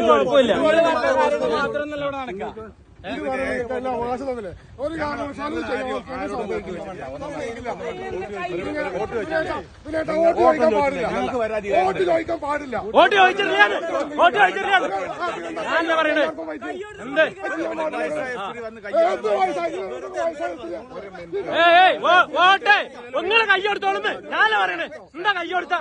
കുഴപ്പമില്ല. ഒരു കാരണവശാലും വോട്ട് ചോദിക്കാൻ പാടില്ല. വോട്ട് ചോദിച്ചില്ല. ഞാനല്ലേ പറയണേ. എന്ത് വോട്ട് നിങ്ങളെ കൈ കൊടുത്തോളുന്ന് ഞാനല്ലേ പറയണേ. എന്താ കൈ കൊടുത്ത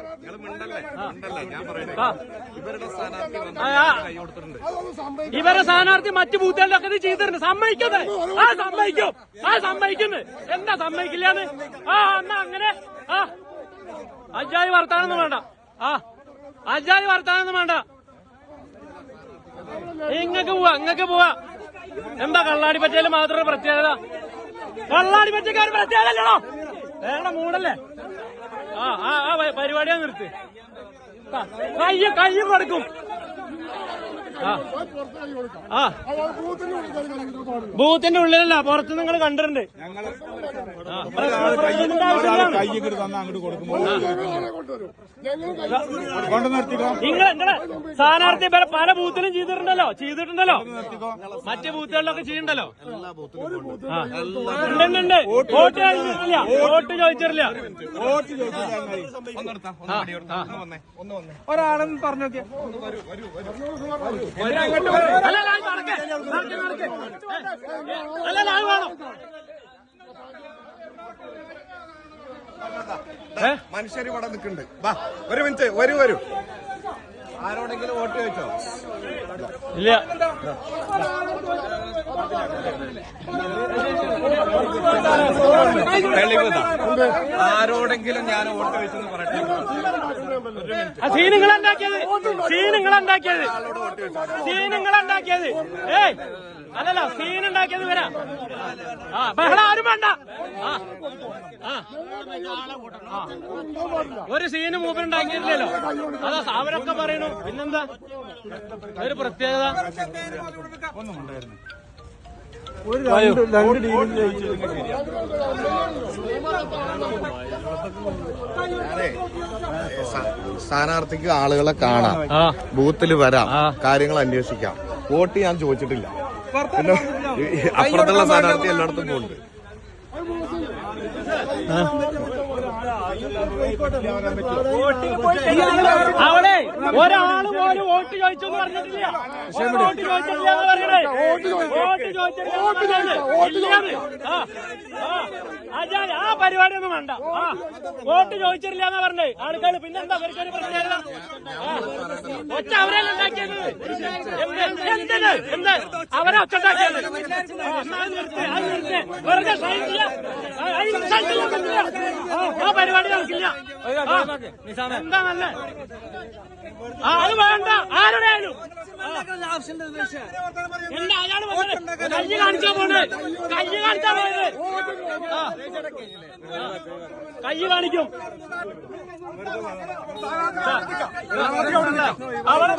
ഇവരെ സ്ഥാനാർത്ഥി മറ്റു ബൂത്തുകളിലൊക്കെ ഇത് ചെയ്തിട്ടുണ്ട്. സമ്മതിക്കുന്നത് സമ്മതിക്കുന്നു. എന്താ സമ്മതിക്കില്ലാന്ന്? എന്നാ അങ്ങനെ അജാതി വർത്താനൊന്നും വേണ്ട. അജാതി വർത്താനൊന്നും വേണ്ട. ഇങ്ങക്ക് പോവാ. എന്താ കള്ളാടിപ്പറ്റയില് മാത്രമേ പ്രത്യേകത? കള്ളാടിപ്പറ്റക്കാർ പ്രത്യേകതല്ലോ. വേണ്ട മൂടല്ലേ. പരിപാടിയാ നിർത്തി. കയ്യും കൊടുക്കും. ബൂത്തിന്റെ ഉള്ളിലല്ല, പുറത്ത് നിങ്ങൾ കണ്ടിട്ടുണ്ട്. നിങ്ങളെ സ്ഥാനാർത്ഥി പല ബൂത്തിലും ചെയ്തിട്ടുണ്ടല്ലോ. മറ്റു ബൂത്തുകളിലൊക്കെ ചെയ്യണ്ടല്ലോ. ഉണ്ട്. വോട്ട് ചോദിച്ചിട്ടില്ല. ഒരാളെന്ന് പറഞ്ഞോക്കെ മനുഷ്യര് ഇവിടെ നിൽക്കുന്നുണ്ട്. ഒരു മിനിറ്റ് വരൂ. ആരോടെങ്കിലും വോട്ട് ചോദിച്ചോ? ഇല്ല. ആരോടെങ്കിലും ഞാൻ വോട്ട് ചോദിച്ചെന്ന് പറയട്ടെ. സീനുകളുണ്ടാക്കിയത് അല്ലല്ലോ. സീനുണ്ടാക്കിയത് വരാ. ബഹളം ആരും വേണ്ട. ഒരു സീന് മൂപ്പരുണ്ടാക്കിയില്ലല്ലോ. അതാ അവരൊക്കെ പറയണു. പിന്നെന്താ ഒരു പ്രത്യേകത? സ്ഥാനാർത്ഥിക്ക് ആളുകളെ കാണാം, ബൂത്തിൽ വരാം, കാര്യങ്ങൾ അന്വേഷിക്കാം. വോട്ട് ഞാൻ ചോദിച്ചിട്ടില്ല. പിന്നെ അപ്പുറത്തുള്ള സ്ഥാനാർത്ഥി എല്ലായിടത്തും പോകുന്നുണ്ട്. അവിടെ ഒരാള് പോലും വോട്ട് ചോദിച്ചു പറഞ്ഞിട്ടില്ല. ആ പരിപാടിയൊന്നും വേണ്ട. വോട്ട് ചോദിച്ചിട്ടില്ല എന്നാ പറഞ്ഞേ ആൾക്കാർ. പിന്നെന്താ അവർക്കൊരു പ്രത്യേകത? ഒച്ച അവരെല്ലാം ഉണ്ടാക്കിയത്. എന്ത് അവരെ ഒച്ച ഉണ്ടാക്കിയത്? വെറുതെ ആ പരിപാടി നടക്കില്ല. എന്താ നല്ല അത് വേണ്ട. ആരുടെ ആയാലും എന്താ അയാൾ കയ്യ് കാണിച്ചാ പോണേ. കയ്യ് കാണിക്കും. അവിടെ